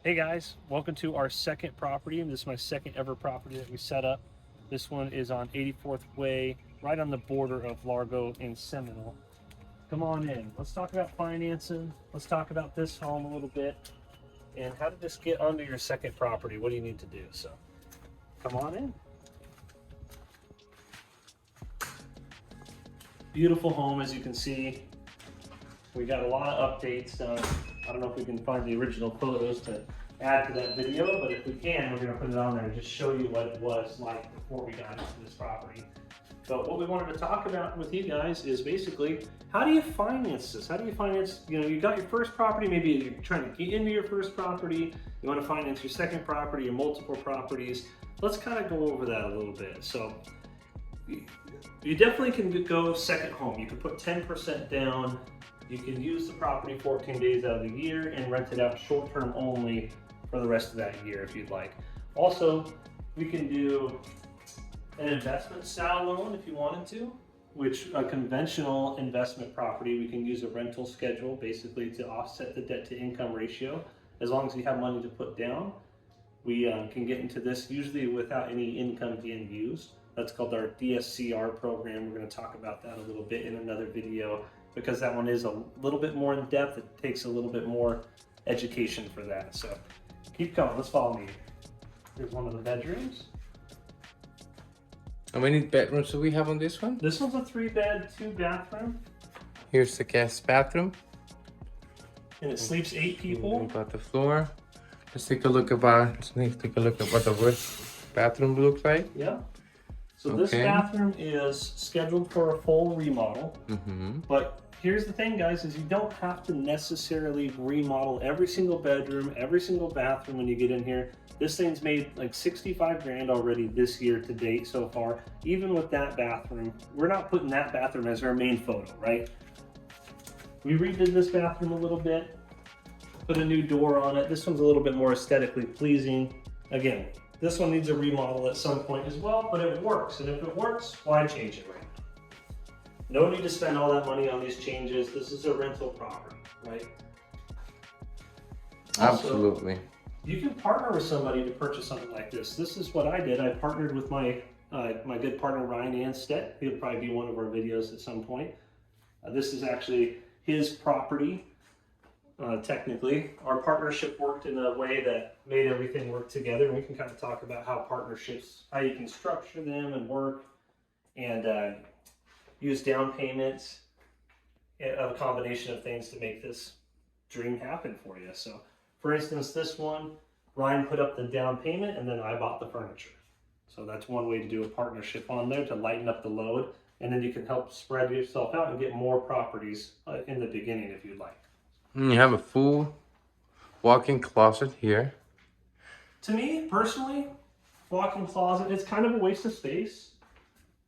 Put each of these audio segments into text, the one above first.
Hey guys, welcome to our second property. This is my second ever property that we set up. This one is on 84th Way, right on the border of Largo and Seminole. Come on in. Let's talk about financing. Let's talk about this home a little bit and how to just get onto your second property. What do you need to do? So come on in. Beautiful home, as you can see. We got a lot of updates done. I don't know if we can find the original photos to add to that video, but if we can, we're going to put it on there and just show you what it was like before we got into this property. But what we wanted to talk about with you guys is basically, how do you finance this? How do you finance, you got your first property, maybe you're trying to get into your first property, you want to finance your second property or multiple properties. Let's kind of go over that a little bit. So you definitely can go second home. You can put 10% down. You can use the property 14 days out of the year and rent it out short-term only for the rest of that year if you'd like. Also, we can do an investment style loan if you wanted to, which a conventional investment property, we can use a rental schedule basically to offset the debt to income ratio. As long as you have money to put down, we can get into this usually without any income being used. That's called our DSCR program. We're going to talk about that a little bit in another video, because that one is a little bit more in depth. It takes a little bit more education for that. So keep going, let's follow me. Here's one of the bedrooms. How many bedrooms do we have on this one? This one's a 3-bed, 2-bathroom. Here's the guest bathroom. And it sleeps 8 people. We got the floor. Let's take a look at what the bathroom looks like. Yeah. So this bathroom is scheduled for a full remodel. But here's the thing, guys, is you don't have to necessarily remodel every single bedroom, every single bathroom when you get in here. This thing's made like 65 grand already this year to date so far. Even with that bathroom, we're not putting that bathroom as our main photo, right? We redid this bathroom a little bit, put a new door on it. This one's a little bit more aesthetically pleasing. Again, this one needs a remodel at some point as well, but it works. And if it works, why change it right now? No need to spend all that money on these changes. This is a rental property, right? Absolutely. Also, you can partner with somebody to purchase something like this. This is what I did. I partnered with my my good partner, Ryan Anstedt. He'll probably be one of our videos at some point. This is actually his property. Technically, our partnership worked in a way that made everything work together. And we can kind of talk about how partnerships, how you can structure them and work and use down payments, a combination of things to make this dream happen for you. So for instance, this one, Ryan put up the down payment and then I bought the furniture. So that's one way to do a partnership on there to lighten up the load. And then you can help spread yourself out and get more properties in the beginning if you'd like. You have a full walk-in closet here. To me, personally, walk-in closet, it's kind of a waste of space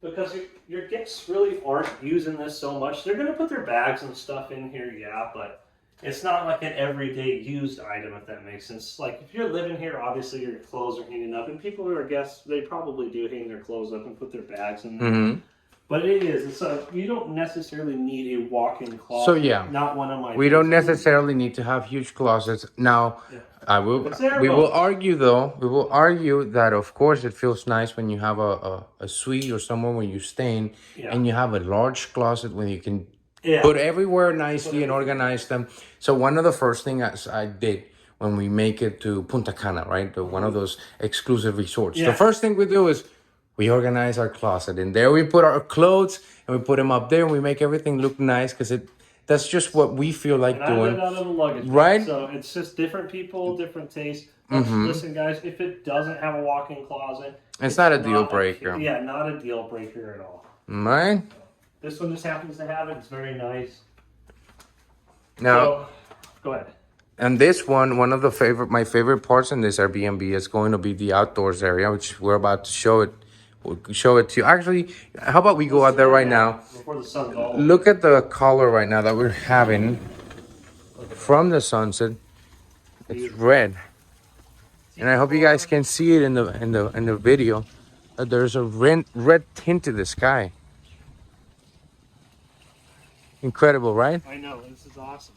because your guests really aren't using this so much. They're going to put their bags and stuff in here, yeah, but it's not like an everyday used item, if that makes sense. Like if you're living here, obviously your clothes are hanging up, and people who are guests, they probably do hang their clothes up and put their bags in there. But you don't necessarily need a walk-in closet. So yeah, not one of my. We don't necessarily need to have huge closets. Now, yeah. We will argue that of course it feels nice when you have a suite or somewhere where you're staying, and you have a large closet where you can put everywhere nicely and organize them. So one of the first things I did when we make it to Punta Cana, right, one of those exclusive resorts, the first thing we do is we organize our closet, and there we put our clothes, and we put them up there, and we make everything look nice because that's just what we feel like doing. I live out of the luggage, right? So it's just different people, different tastes. Listen, guys, if it doesn't have a walk-in closet, it's not a deal breaker. Yeah, not a deal breaker at all. Right? So, this one just happens to have it. It's very nice. Now, go ahead. And this one of my favorite parts in this Airbnb is going to be the outdoors area, which we're about to show it. We'll show it to you. Actually, how about we go out there right now? Before the sun goes. Look at the color right now that we're having from the sunset. It's red, and I hope you guys can see it in the video. There's a red tint to the sky. Incredible, right? I know, this is awesome.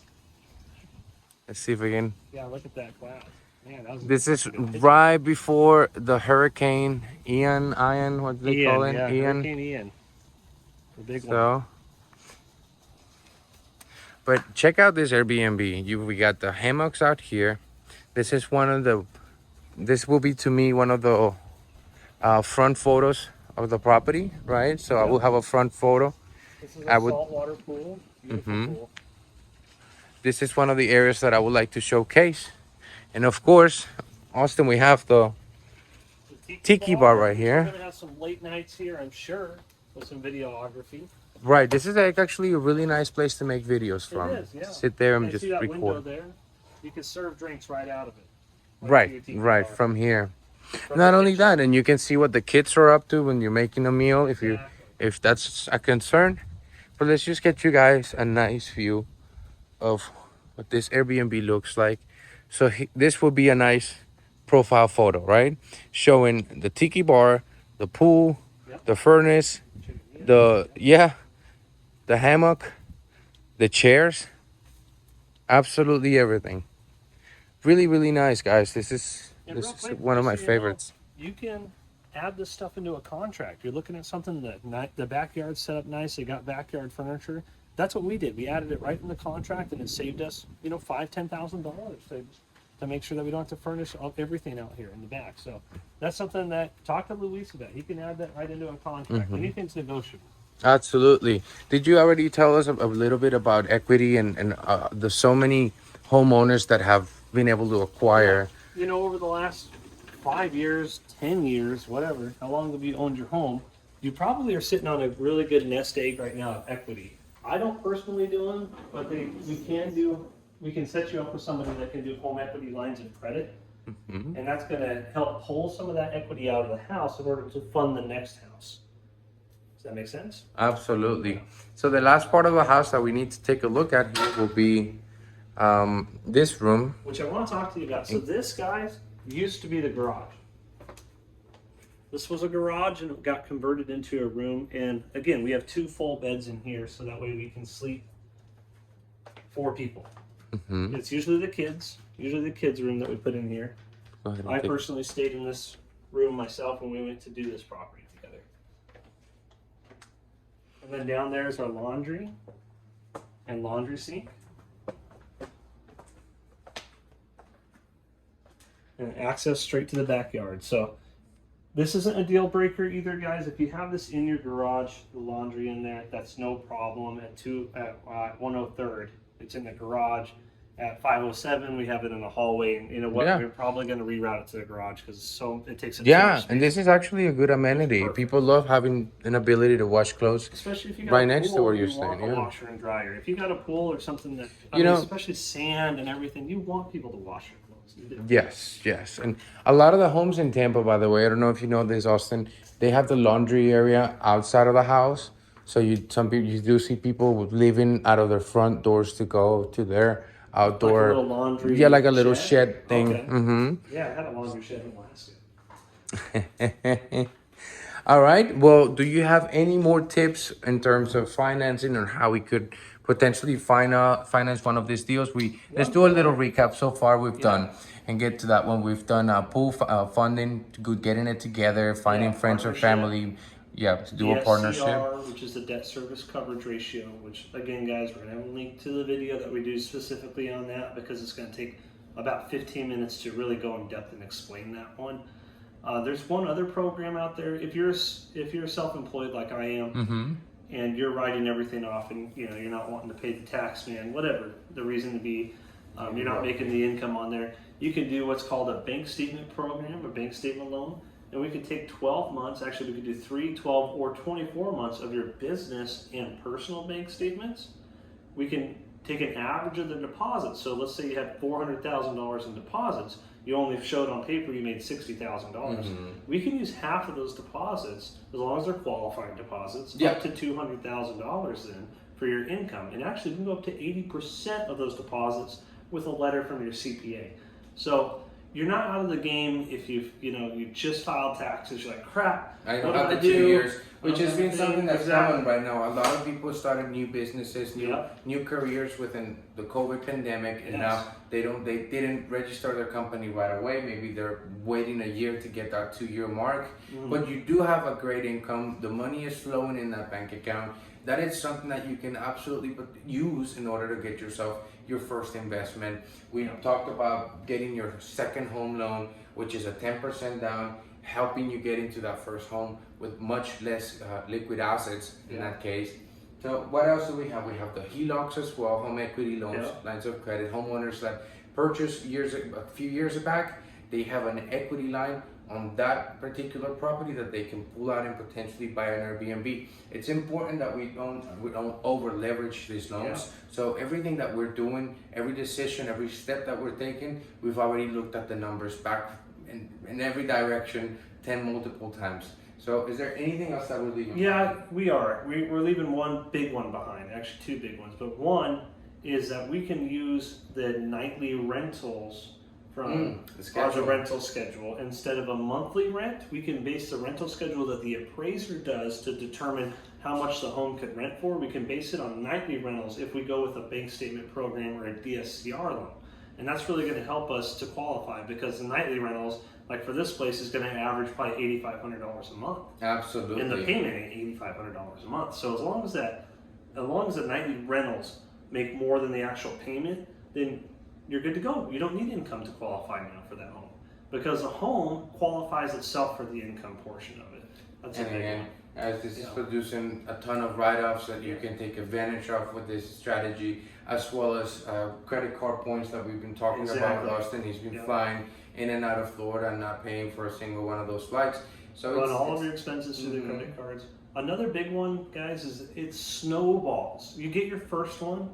Let's see if we can. Yeah, look at that cloud. Man, that was This is a good picture. right before the Hurricane Ian, what do they call it? Yeah, Ian. Hurricane Ian, the big one. So, but check out this Airbnb. We got the hammocks out here. This is one of the. This will be to me one of the front photos of the property, right? So I will have a front photo. This is I a would. saltwater pool. Beautiful pool. This is one of the areas that I would like to showcase, and of course, Austin, we have the tiki bar right here. We're gonna have some late nights here, I'm sure, with some videography. Right, this is like actually a really nice place to make videos from. It is, yeah. Sit there and You just see that window record. there? You can serve drinks right out of it. Right, from here. Not only that, and you can see what the kids are up to when you're making a meal, if that's a concern. But let's just get you guys a nice view of what this Airbnb looks like. So this will be a nice profile photo, right? Showing the tiki bar, the pool, the furnace, the hammock, the chairs, absolutely everything. Really, really nice, guys. This is one of my favorites. You can add this stuff into a contract. You're looking at something that the backyard's set up nice. They got backyard furniture. That's what we did. We added it right in the contract, and it saved us, $5,000-$10,000 to make sure that we don't have to furnish everything out here in the back. So that's something that talk to Luis about. He can add that right into a contract. Anything's negotiable. Absolutely. Did you already tell us a little bit about equity and the so many homeowners that have been able to acquire? Over the last 5 years, 10 years, whatever, how long have you owned your home? You probably are sitting on a really good nest egg right now of equity. I don't personally do them, but we can set you up with somebody that can do home equity lines of credit. And that's going to help pull some of that equity out of the house in order to fund the next house. Does that make sense? Absolutely. So the last part of the house that we need to take a look at here will be this room. Which I want to talk to you about. So this, guys, used to be the garage. This was a garage and it got converted into a room. And again, we have 2 full beds in here, so that way we can sleep 4 people. It's usually the kids' room that we put in here. I personally stayed in this room myself when we went to do this property together. And then down there is our laundry and laundry sink. And access straight to the backyard. So this isn't a deal breaker either, guys. If you have this in your garage, the laundry in there, that's no problem. At 103rd, it's in the garage. At 507, we have it in the hallway. And you know what? We're probably going to reroute it to the garage because it takes up so much space. And this is actually a good amenity. People love having an ability to wash clothes, especially if you got right a next pool, to where you're you want staying. a washer and dryer. If you got a pool or something that especially sand and everything, you want people to wash their clothes. You do. Yes. And a lot of the homes in Tampa, by the way, I don't know if you know this, Austin, they have the laundry area outside of the house. So you do see people living out of their front doors to go to their outdoor, like a little laundry like a little shed thing. Okay. Yeah, I had a laundry shed in Alaska. All right. Well, do you have any more tips in terms of financing or how we could potentially finance one of these deals? Let's do a little recap so far we've done and get to that one. We've done pool funding, getting it together, finding friends or family. To do a partnership. STR, which is the debt service coverage ratio, which again, guys, we're going to have a link to the video that we do specifically on that because it's going to take about 15 minutes to really go in depth and explain that one. There's one other program out there. If you're self-employed like I am, and you're writing everything off, and you're not wanting to pay the tax man, whatever the reason to be, you're not making the income on there. You can do what's called a bank statement program, a bank statement loan. And we could take 12 months, actually we could do 3, 12, or 24 months of your business and personal bank statements. We can take an average of the deposits. So let's say you had $400,000 in deposits. You only showed on paper you made $60,000. We can use half of those deposits, as long as they're qualifying deposits, up to $200,000 then for your income. And actually you can go up to 80% of those deposits with a letter from your CPA. So you're not out of the game if you just filed taxes. You're like, crap. I don't have the 2 years, which has been something that's common right now. A lot of people started new businesses, new careers within the COVID pandemic, and now they didn't register their company right away. Maybe they're waiting a year to get that 2-year mark. But you do have a great income. The money is flowing in that bank account. That is something that you can absolutely use in order to get yourself your first investment. We talked about getting your second home loan, which is a 10% down, helping you get into that first home with much less liquid assets in that case. So what else do we have? We have the HELOCs as well, home equity loans, lines of credit. Homeowners that purchased a few years back, they have an equity line on that particular property that they can pull out and potentially buy an Airbnb. It's important that we don't over leverage these loans. So everything that we're doing, every decision, every step that we're taking, we've already looked at the numbers back in every direction multiple times. So is there anything else that we're leaving? Yeah, we are. We're leaving one big one behind, actually 2 big ones. But one is that we can use the nightly rentals from the rental schedule. Instead of a monthly rent, we can base the rental schedule that the appraiser does to determine how much the home could rent for. We can base it on nightly rentals if we go with a bank statement program or a DSCR loan. And that's really going to help us to qualify, because the nightly rentals, like for this place, is going to average probably $8,500 a month. Absolutely. And the payment ain't $8,500 a month. So as long as the nightly rentals make more than the actual payment, then you're good to go. You don't need income to qualify now for that home, because the home qualifies itself for the income portion of it. That's a big one. As this is producing a ton of write-offs that you can take advantage of with this strategy, as well as credit card points that we've been talking about with Austyn. He's been flying in and out of Florida and not paying for a single one of those flights. So run all of your expenses through the credit cards. Another big one, guys, is it snowballs. You get your first one,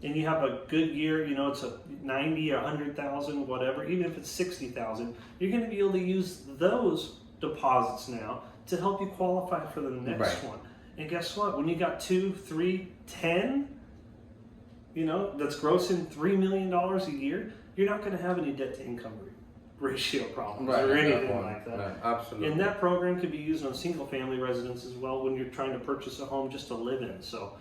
and you have a good year. You know, it's a 90 or 100,000, whatever. Even if it's 60,000, you're going to be able to use those deposits now to help you qualify for the next one. And guess what? When you got 2, 3, 10, that's grossing $3 million a year, you're not going to have any debt to income ratio problems or anything like that. Right. Absolutely. And that program can be used on single family residents as well when you're trying to purchase a home just to live in. So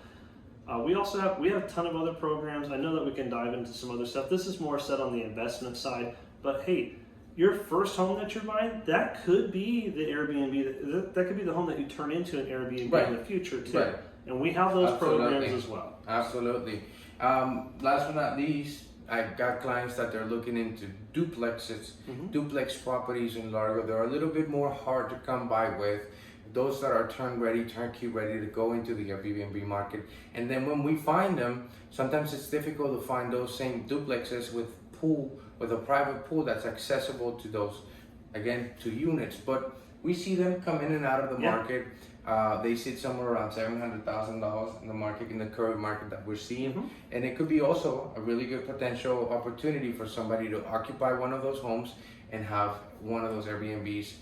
we have a ton of other programs. I know that we can dive into some other stuff. This is more set on the investment side, but hey, your first home that you're buying, that could be the Airbnb. That could be the home that you turn into an Airbnb in the future too. And we have those programs as well. Absolutely. Last but not least, I've got clients that they're looking into duplexes, duplex properties in Largo. They're a little bit more hard to come by with. Those that are turnkey ready to go into the Airbnb market. And then when we find them, sometimes it's difficult to find those same duplexes with a private pool that's accessible to those, again, to units. But we see them come in and out of the market. They sit somewhere around $700,000 in the market, in the current market that we're seeing. And it could be also a really good potential opportunity for somebody to occupy one of those homes and have one of those Airbnbs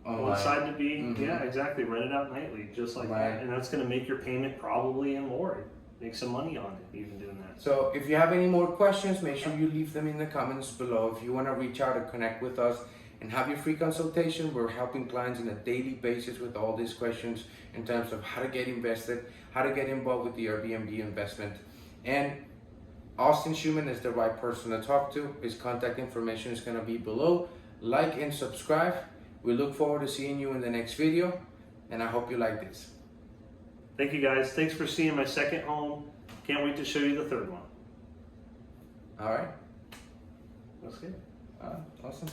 online. One side to be, exactly, rent it out nightly, just like that. And that's going to make your payment probably and more. Make some money on it, even doing that. So if you have any more questions, make sure you leave them in the comments below. If you want to reach out or connect with us and have your free consultation, we're helping clients on a daily basis with all these questions in terms of how to get invested, how to get involved with the Airbnb investment. And Austyn Shuman is the right person to talk to. His contact information is going to be below. Like and subscribe. We look forward to seeing you in the next video, and I hope you like this. Thank you, guys. Thanks for seeing my second home. Can't wait to show you the third one. All right. That's good. Awesome.